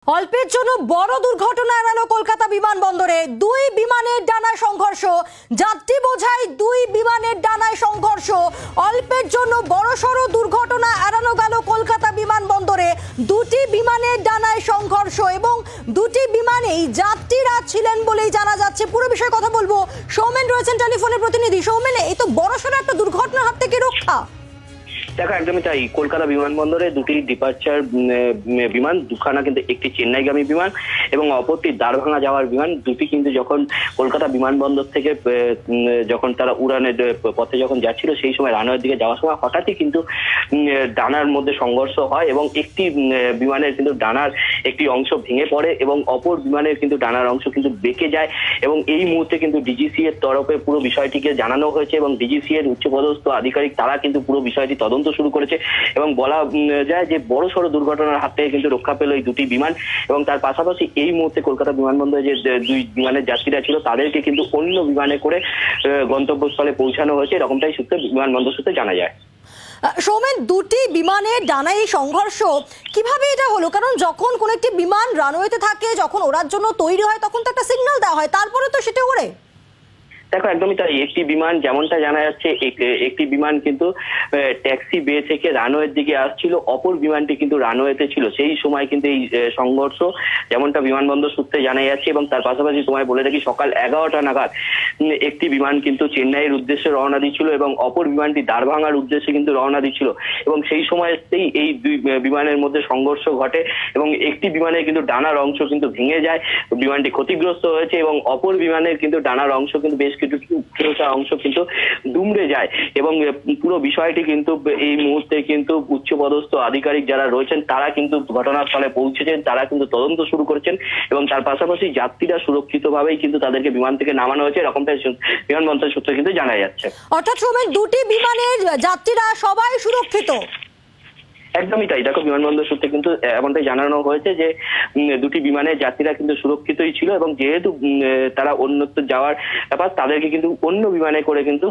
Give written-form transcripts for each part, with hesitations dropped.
অল্পের জন্য বড় দুর্ঘটনা এড়ালো কলকাতা বিমানবন্দরে। দুই বিমানের ডানায় সংঘর্ষ, যাত্রী বোঝাই দুই বিমানের ডানায় সংঘর্ষ। অল্পের জন্য বড়সড় দুর্ঘটনা এড়ানো গেল কলকাতা বিমানবন্দরে। দুটি বিমানের ডানায় সংঘর্ষ এবং দুটি বিমানেই যাত্রীরা ছিলেন বলেই জানা যাচ্ছে। পুরো বিষয়ে কথা বলবো, সৌমেন রয়েছেন টেলিফোনের প্রতিনিধি। সৌমেন, এই তো বড়সড় একটা দুর্ঘটনার হাত থেকে রক্ষা। দেখো, একদমই তাই। কলকাতা বিমানবন্দরে দুটি ডিপার্চার বিমান, দুখানা কিন্তু একটি চেন্নাইগামী বিমান এবং অপরটি দ্বারভাঙা যাওয়ার বিমান। দুটি কিন্তু যখন কলকাতা বিমানবন্দর থেকে যখন তারা উড়ানের পথে যখন যাচ্ছিল, সেই সময় রানওয়ের দিকে যাওয়ার সময় হঠাৎই কিন্তু ডানার মধ্যে সংঘর্ষ হয় এবং একটি বিমানের কিন্তু ডানার একটি অংশ ভেঙে পড়ে এবং অপর বিমানের কিন্তু ডানার অংশ কিন্তু বেঁকে যায়। এবং এই মুহূর্তে কিন্তু ডিজিসি এর তরফে পুরো বিষয়টিকে জানানো হয়েছে এবং ডিজিসি এর উচ্চপদস্থ আধিকারিক তারা কিন্তু পুরো বিষয়টি তদন্ত শুরু করেছে এবং বলা যায় যে বড়সড় দুর্ঘটনার হাত থেকে কিন্তু রক্ষা পেল এই দুটি বিমান। এবং তার পাশাপাশি এই মুহূর্তে কলকাতা বিমানবন্দরে যে দুই বিমানের যাত্রীরা ছিল তাদেরকে কিন্তু অন্য বিমানে করে গন্তব্যস্থলে পৌঁছানো হয়েছে, এরকমটাই সূত্রে বিমানবন্দর সূত্রে জানা যায়। সৌমেন, দুটি বিমানের ডানায় এই সংঘর্ষ কিভাবে এটা হলো? কারণ যখন কোন একটি বিমান রানওয়েতে থাকে, যখন ওড়ার জন্য তৈরি হয়, তখন তো একটা সিগন্যাল দেওয়া হয়, তারপরে তো সেটা ওড়ে। দেখো, একদমই তাই। একটি বিমান, যেমনটা জানা যাচ্ছে, একটি বিমান কিন্তু ট্যাক্সি বে থেকে রানওয়ের দিকে আসছিল, অপর বিমানটি কিন্তু রানওয়েতে ছিল। সেই সময় কিন্তু এই সংঘর্ষ, যেমনটা বিমানবন্দর সূত্রে জানা যাচ্ছে। এবং তার পাশাপাশি তোমায় বলে রাখি, সকাল 11টা নাগাদ একটি বিমান কিন্তু চেন্নাইয়ের উদ্দেশ্যে রওনা দিচ্ছিল এবং অপর বিমানটি দ্বারভাঙার উদ্দেশ্যে কিন্তু রওনা দিচ্ছিল। এবং সেই সময়তেই এই দুই বিমানের মধ্যে সংঘর্ষ ঘটে এবং একটি বিমানের কিন্তু ডানার অংশ কিন্তু ভেঙে যায়, বিমানটি ক্ষতিগ্রস্ত হয়েছে এবং অপর বিমানের কিন্তু ডানার অংশ কিন্তু বেশ কিছুটা অংশ কিন্তু দুমড়ে যায়। এবং পুরো বিষয়টি কিন্তু এই মুহূর্তে কিন্তু উচ্চপদস্থ আধিকারিক যারা রয়েছেন তারা কিন্তু ঘটনাস্থলে পৌঁছেছেন, তারা কিন্তু তদন্ত শুরু করেছেন এবং তার পাশাপাশি যাত্রীরা সুরক্ষিতভাবেই কিন্তু তাদেরকে বিমান থেকে নামানো হয়েছে, এরকমটাই বিমানবন্দর সূত্রে কিন্তু জানা যাচ্ছে। অর্থাৎ সৌমেন, দুটি বিমানের যাত্রীরা সবাই সুরক্ষিত? একদমই তাই। দেখো, বিমানবন্দর সূত্রে কিন্তু এমনটাই জানানো হয়েছে যে দুটি বিমানের যাত্রীরা কিন্তু সুরক্ষিতই ছিল এবং যেহেতু তারা অন্যত্র যাওয়ার ব্যাপার, তাদেরকে কিন্তু অন্য বিমানে করে কিন্তু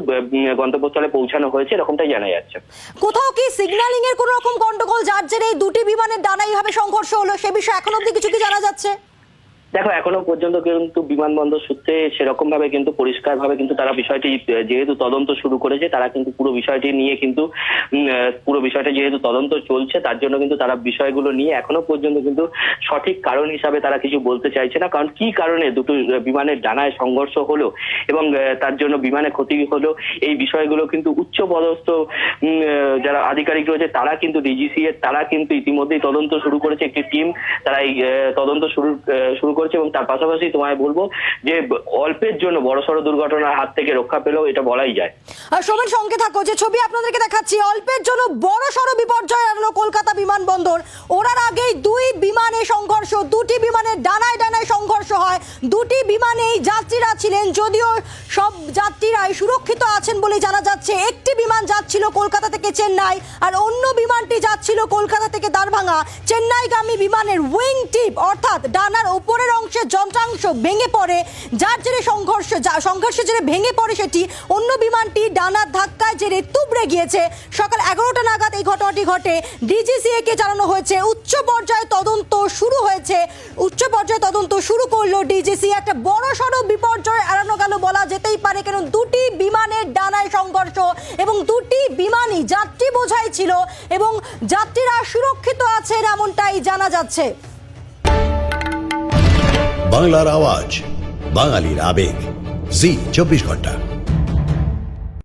গন্তব্যস্থলে পৌঁছানো হয়েছে, এরকমটাই জানা যাচ্ছে। কোথাও কি সিগন্যালিং এর কোন রকম গন্ডগোল, যার জেরে এই দুটি বিমানের ডানায় এইভাবে সংঘর্ষ হলো, সে বিষয়ে এখন অবধি কিছু কি জানা যাচ্ছে? দেখো, এখনো পর্যন্ত কিন্তু বিমানবন্দর সূত্রে সেরকম ভাবে কিন্তু পরিষ্কার ভাবে কিন্তু তারা বিষয়টি যেহেতু তদন্ত শুরু করেছে, তারা কিন্তু পুরো বিষয়টি নিয়ে কিন্তু পুরো বিষয়টা যেহেতু তদন্ত চলছে, তার জন্য কিন্তু তারা বিষয়গুলো নিয়ে এখনো পর্যন্ত কিন্তু সঠিক কারণ হিসাবে তারা কিছু বলতে চাইছে না। কারণ কি কারণে দুটো বিমানের ডানায় সংঘর্ষ হলো এবং তার জন্য বিমানে ক্ষতি হলো, এই বিষয়গুলো কিন্তু উচ্চ পদস্থ যারা আধিকারিক রয়েছে তারা কিন্তু ডিজিসি এর তারা কিন্তু ইতিমধ্যেই তদন্ত শুরু করেছে। একটি টিম তারা এই তদন্ত শুরু করছে এবং তার পাশাপাশি তোমায় বলবো যে অল্পের জন্য বড়সড় দুর্ঘটনার হাত থেকে রক্ষা পেলেও এটা বলাই যায়। আর সবার সঙ্গে থাকো, যে ছবি আপনাদেরকে দেখাচ্ছি, অল্পের জন্য বড়সড় বিপর্যয় এড়ালো কলকাতা বিমানবন্দর। ওড়ার আগেই দুই বিমানে সংঘর্ষ, দুটি বিমানের ডানায় ডানায় সংঘর্ষ হয়। দুটি বিমানেই যাত্রীরা ছিলেন, যদিও সব যাত্রীরাই সুরক্ষিত আছেন বলে জানা যাচ্ছে। একটি বিমান যাচ্ছিল কলকাতা থেকে চেন্নাই আর অন্য বিমানটি যাচ্ছিল কলকাতা থেকে দ্বারভাঙা। চেন্নাইগামী বিমানের উইং টিপ অর্থাৎ ডানার উপরের অংশের যন্ত্রাংশ ভেঙে পড়ে, যার জেরে সংঘর্ষের জেরে ভেঙে পড়ে সেটি। অন্য বিমানটি ডানার ধাক্কায় জেরে তুবড়ে গিয়েছে। সকাল 11টা নাগাদ এই ঘটনাটি ঘটে। ডিজিসিএ কে জানানো হয়েছে, উচ্চ পর্যায়ে তদন্ত শুরু হয়েছে। উচ্চ পর্যায়ে তদন্ত শুরু করলো ডিজিসি। একটা বড়সড় বিপর্যয় এড়ানো গেল বলা যেতেই পারে, কারণ দুটি বিমানের ডানায় সংঘর্ষ এবং দুটি বিমানই যাত্রী বোঝাই ছিল এবং যাত্রীরা সুরক্ষিত আছেন, এমনটাই জানা যাচ্ছে। বাংলার আওয়াজ, বাঙালির আবেগ, জি 24 ঘন্টা।